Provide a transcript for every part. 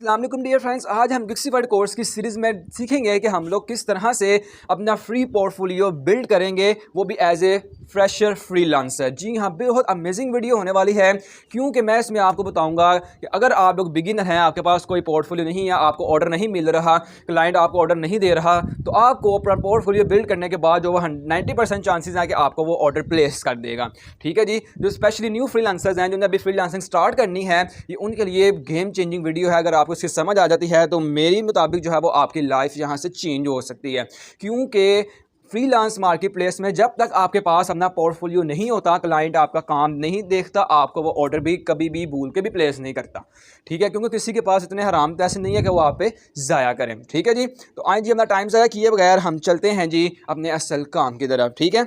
अस्सलाम वालेकुम dear friends, आज हम गिक्सिफाइड कोर्स की सीरीज़ में सीखेंगे कि हम लोग किस तरह से अपना फ्री पोर्टफोलियो बिल्ड करेंगे, वो भी एज ए फ्रेशर फ्रीलांसर। जी हाँ, बहुत अमेजिंग वीडियो होने वाली है क्योंकि मैं इसमें आपको बताऊंगा कि अगर आप लोग बिगिनर हैं, आपके पास कोई पोर्टफोलियो नहीं है, आपको ऑर्डर नहीं मिल रहा, क्लाइंट आपको ऑर्डर नहीं दे रहा, तो आपको अपना पोर्टफोलियो बिल्ड करने के बाद जो वो 90% चांसेस हैं कि आपको वो ऑर्डर प्लेस कर देगा। ठीक है जी, जो स्पेशली न्यू फ्रीलांसर्स हैं, जिन्हें अभी फ्रीलांसिंग स्टार्ट करनी है, ये उनके लिए गेम चेंजिंग वीडियो है। अगर आपको इसकी समझ आ जाती है तो मेरी मुताबिक जो है वो आपकी लाइफ यहाँ से चेंज हो सकती है, क्योंकि फ्रीलांस मार्केट प्लेस में जब तक आपके पास अपना पोर्टफोलियो नहीं होता, क्लाइंट आपका काम नहीं देखता, आपको वो ऑर्डर भी कभी भी भूल के भी प्लेस नहीं करता। ठीक है, क्योंकि किसी के पास इतने हराम पैसे नहीं है कि वो आप पे ज़ाया करें। ठीक है जी, तो आइए जी, अपना टाइम ज़ाया किए बगैर हम चलते हैं जी अपने असल काम की तरफ। ठीक है,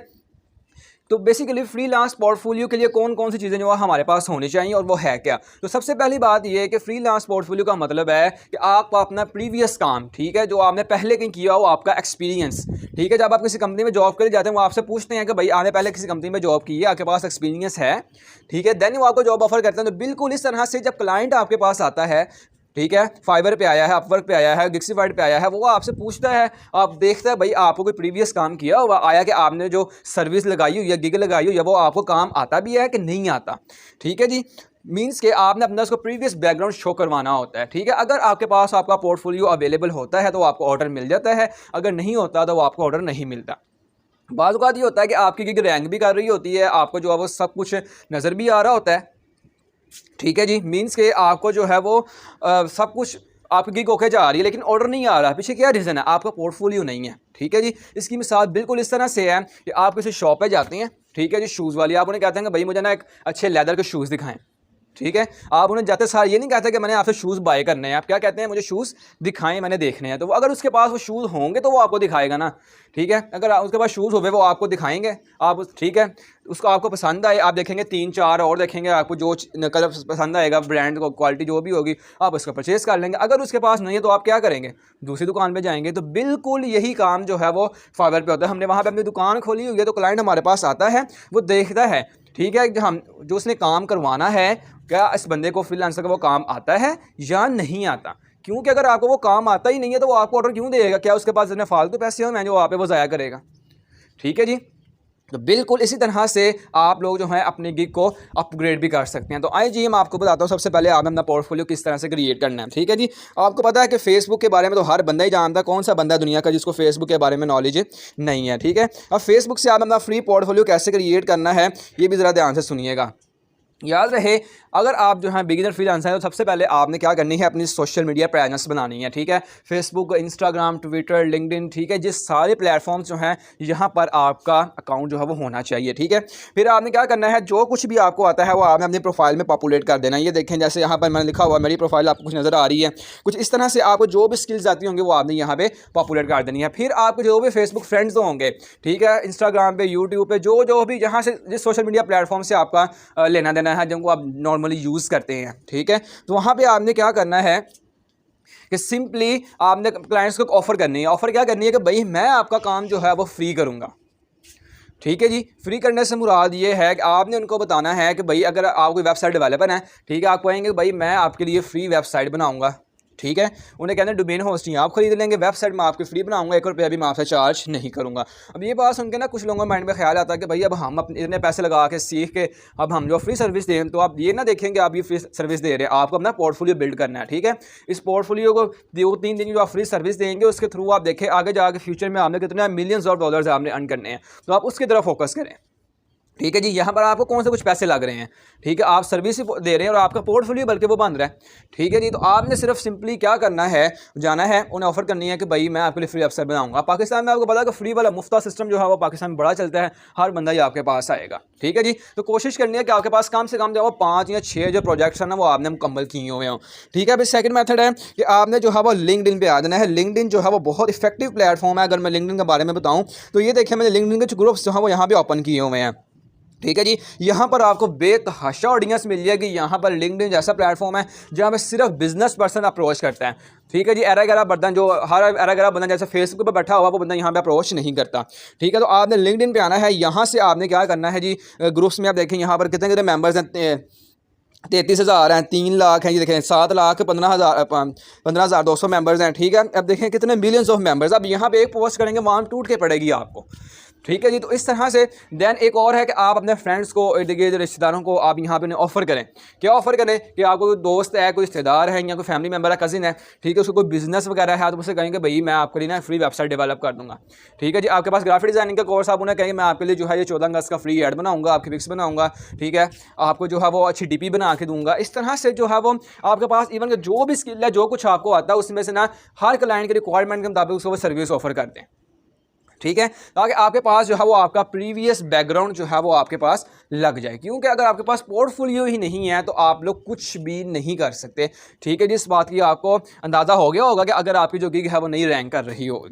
तो बेसिकली फ्रीलांस पोर्टफोलियो के लिए कौन कौन सी चीज़ें जो हमारे पास होनी चाहिए और वो है क्या। तो सबसे पहली बात ये है कि फ्रीलांस पोर्टफोलियो का मतलब है कि आप अपना प्रीवियस काम, ठीक है, जो आपने पहले कहीं किया हो, आपका एक्सपीरियंस। ठीक है, जब आप किसी कंपनी में जॉब करने जाते हैं, वो आपसे पूछते हैं कि भाई आपने पहले किसी कंपनी में जॉब की है, आपके पास एक्सपीरियंस है। ठीक है, देन वो आपको जॉब ऑफर करते हैं। तो बिल्कुल इस तरह से जब क्लाइंट आपके पास आता है, ठीक है, फाइवर पे आया है, अपवर्क पे आया है, गिक्सिफाइड पे आया है, वो आपसे पूछता है, आप देखता है भाई आपको कोई प्रीवियस काम किया हुआ आया कि आपने जो सर्विस लगाई हुई या गिग लगाई हुई या वो आपको काम आता भी है कि नहीं आता। ठीक है जी, मीन्स के आपने अपना उसको प्रीवियस बैकग्राउंड शो करवाना होता है। ठीक है, अगर आपके पास आपका पोर्टफोलियो अवेलेबल होता है तो आपको ऑर्डर मिल जाता है, अगर नहीं होता तो वो आपको ऑर्डर नहीं मिलता। बात बात ये होता है कि आपकी गिग रैंक भी कर रही होती है, आपको जो है वो सब कुछ नज़र भी आ रहा होता है। ठीक है जी, मीन्स के आपको जो है वो सब कुछ आपकी गिग होके जा रही है, लेकिन ऑर्डर नहीं आ रहा। पीछे क्या रीज़न है? आपका पोर्टफोलियो नहीं है। ठीक है जी, इसकी मिसाल बिल्कुल इस तरह से है कि आप किसी शॉप पे जाते हैं, ठीक है जी, शूज़ वाली, आप उन्हें कहते हैं कि भाई मुझे ना एक अच्छे लेदर के शूज़ दिखाएं। ठीक है, आप उन्हें जाते सार ये नहीं कहते कि मैंने आपसे शूज़ बाय करने हैं, आप क्या कहते हैं, मुझे शूज़ दिखाएं, मैंने देखने हैं। तो वो अगर उसके पास वो शूज़ होंगे तो वो आपको दिखाएगा ना। ठीक है, अगर उसके पास शूज़ होंगे वो आपको दिखाएंगे, आप ठीक है, उसको आपको पसंद आए, आप देखेंगे 3-4 और देखेंगे, आपको जो कलर पसंद आएगा, ब्रांड को क्वालिटी जो भी होगी, आप उसको परचेज़ कर लेंगे। अगर उसके पास नहीं है तो आप क्या करेंगे? दूसरी दुकान पे जाएंगे। तो बिल्कुल यही काम जो है वो फाइवर पे होता है। हमने वहाँ पे अपनी दुकान खोली हुई है, तो क्लाइंट हमारे पास आता है, वो देखता है, ठीक है, जो उसने काम करवाना है, क्या इस बंदे को फ्रीलांसर का वो काम आता है या नहीं आता। क्योंकि अगर आपको वो काम आता ही नहीं है तो वो आपको ऑर्डर क्यों देगा? क्या उसके पास इतने फालतू पैसे हो मैं जो वहाँ पे वो ज़ाया करेगा? ठीक है जी, तो बिल्कुल इसी तरह से आप लोग जो हैं अपनी गिग को अपग्रेड भी कर सकते हैं। तो आइए जी, मैं आपको बताता हूँ सबसे पहले आपने अपना पोर्टफोलियो किस तरह से क्रिएट करना है। ठीक है जी, आपको पता है कि फेसबुक के बारे में तो हर बंदा ही जानता है। कौन सा बंदा दुनिया का जिसको फेसबुक के बारे में नॉलेज नहीं है? ठीक है, अब फेसबुक से आपने अपना फ्री पोर्टफोलियो कैसे क्रिएट करना है ये भी ज़रा ध्यान से सुनिएगा। याद रहे, अगर आप जो है बिगिनर फ्रीलांसर हैं तो सबसे पहले आपने क्या करनी है, अपनी सोशल मीडिया प्रेजेंस बनानी है। ठीक है, फेसबुक, इंस्टाग्राम, ट्विटर, लिंक्डइन, ठीक है, जिस सारे प्लेटफॉर्म्स जो हैं यहाँ पर आपका अकाउंट जो है वो होना चाहिए। ठीक है, फिर आपने क्या करना है, जो कुछ भी आपको आता है वो आपने अपनी प्रोफाइल में पॉपुलेट कर देना है। ये देखें, जैसे यहाँ पर मैंने लिखा हुआ, मेरी प्रोफाइल आपको कुछ नज़र आ रही है, कुछ इस तरह से आपको जो भी स्किल्स आती होंगी वो आपने यहाँ पे पॉपुलेट कर देनी है। फिर आपको जो भी फेसबुक फ्रेंड्स होंगे, ठीक है, इंस्टाग्राम पे, यूट्यूब पे, जो भी जहाँ से जिस सोशल मीडिया प्लेटफॉर्म से आपका लेना देना है, जिनको आप नॉर्मली यूज़ करते हैं, ठीक है, तो वहाँ पे आपने क्या करना है कि सिंपली आपने क्लाइंट्स को ऑफ़र करनी है। ऑफ़र क्या करनी है कि भाई मैं आपका काम जो है वो फ्री करूँगा। ठीक है जी, फ्री करने से मुराद ये है कि आपने उनको बताना है कि भाई अगर आप कोई वेबसाइट डेवलपर हैं, ठीक है, आप कहेंगे भाई मैं आपके लिए फ्री वेबसाइट बनाऊँगा। ठीक है, उन्हें कहते हैं डोमेन होस्टिंग आप खरीद लेंगे, वेबसाइट मैं आपकी फ्री बनाऊंगा, 1 रुपया भी मैं आपसे चार्ज नहीं करूंगा। अब ये बात सुन के ना कुछ लोगों के माइंड में ख्याल आता है कि भाई अब हम अपने इतने पैसे लगा के सीख के अब हम जो फ्री सर्विस दें, तो आप ये ना देखेंगे आप ये फ्री सर्विस दे रहे हैं, आपको अपना पोर्टफोलियो बिल्ड करना है। ठीक है, इस पोर्टफोलियो को 2-3 दिन जो आप फ्री सर्विस देंगे उसके थ्रू आप देखें आगे जाके फ्यूचर में आपने कितने मिलियंस ऑफ डॉलर्स आपने अर्न करने हैं, तो आप उसकी तरफ फोकस करें। ठीक है जी, यहाँ पर आपको कौन से कुछ पैसे लग रहे हैं, ठीक है, आप सर्विस दे रहे हैं और आपका पोर्टफोलियो बल्कि वो बन रहा है। ठीक है जी, तो आपने सिर्फ सिंपली क्या करना है, जाना है, उन्हें ऑफर करनी है कि भाई मैं आपके लिए फ्री वेबसाइट बनाऊंगा। पाकिस्तान में आपको पता है कि फ्री वाला मुफ्ता सिस्टम जो है वो पाकिस्तान में बड़ा चलता है, हर बंदा ही आपके पास आएगा। ठीक है जी, तो कोशिश करनी है कि आपके पास कम से कम जो 5 या 6 जो प्रोजेक्ट्स हैं ना वो आपने मुकम्मल किए हुए हों। ठीक है, फिर सेकंड मेथड है कि आपने जो है वो लिंक्डइन पे आ जाना है। लिंक्डइन जो है वो बहुत इफेक्टिव प्लेटफॉर्म है। अगर मैं लिंक्डइन के बारे में बताऊँ तो ये देखिए, मैंने लिंक्डइन के ग्रुप्स जो है वो यहाँ पे ओपन किए हुए हैं। ठीक है जी, यहाँ पर आपको बेतहाशा ऑडियंस मिल जाएगी। यहाँ पर लिंक्डइन जैसा प्लेटफॉर्म है जहाँ पे सिर्फ बिजनेस पर्सन अप्रोच करता है। ठीक है जी, एरा गरा बंदा जो हर एरा गरा बंदा जैसे फेसबुक पे बैठा हुआ वो बंदा यहाँ पे अप्रोच नहीं करता। ठीक है, तो आपने लिंक्डइन पे आना है। यहाँ से आपने क्या करना है जी, ग्रुप्स में आप देखें यहाँ पर कितने कितने मेंबर्स हैं, 33,000 हैं, 3 लाख हैं, ये देखें 7,15,200 मेंबर्स हैं। ठीक है, अब देखें कितने मिलियंस ऑफ मेंबर्स। अब यहाँ पे एक पोस्ट करेंगे वहाँ टूट के पड़ेगी आपको। ठीक है जी, तो इस तरह से देन एक और है कि आप अपने फ्रेंड्स को, इर्द गिर्द रिश्तेदारों को आप यहाँ पे उन्हें ऑफर करें। क्या ऑफर करें कि आपको कोई दोस्त है, कोई रिश्तेदार है या कोई फैमिली मेम्बर है, कजिन है, ठीक है, उसको कोई बिजनेस वगैरह है, तो उससे कहेंगे भाई मैं आपके लिए ना फ्री वेबसाइट डेवलप कर दूँगा। ठीक है जी, आपके पास ग्राफिक डिजाइनिंग का कोर्स, आप उन्हें कहेंगे मैं आपके लिए जो है ये 14 अगस्त का फ्री एड बनाऊँगा, आपकी पिक्स बनाऊँगा। ठीक है, आपको जो है वो अच्छी DP बना के दूँगा। इस तरह से जो है वो आपके पास इवन जो भी स्किल है, जो कुछ आपको आता है, उसमें से ना हर क्लाइंट के रिक्वायरमेंट के मुताबिक उसको वो सर्विस ऑफर करते हैं। ठीक है, ताकि आपके पास जो है वो आपका प्रीवियस बैकग्राउंड जो है वो आपके पास लग जाए, क्योंकि अगर आपके पास पोर्टफोलियो ही नहीं है तो आप लोग कुछ भी नहीं कर सकते। ठीक है, जिस बात की आपको अंदाज़ा हो गया होगा कि अगर आपकी जो गिग है वो नहीं रैंक कर रही होगी।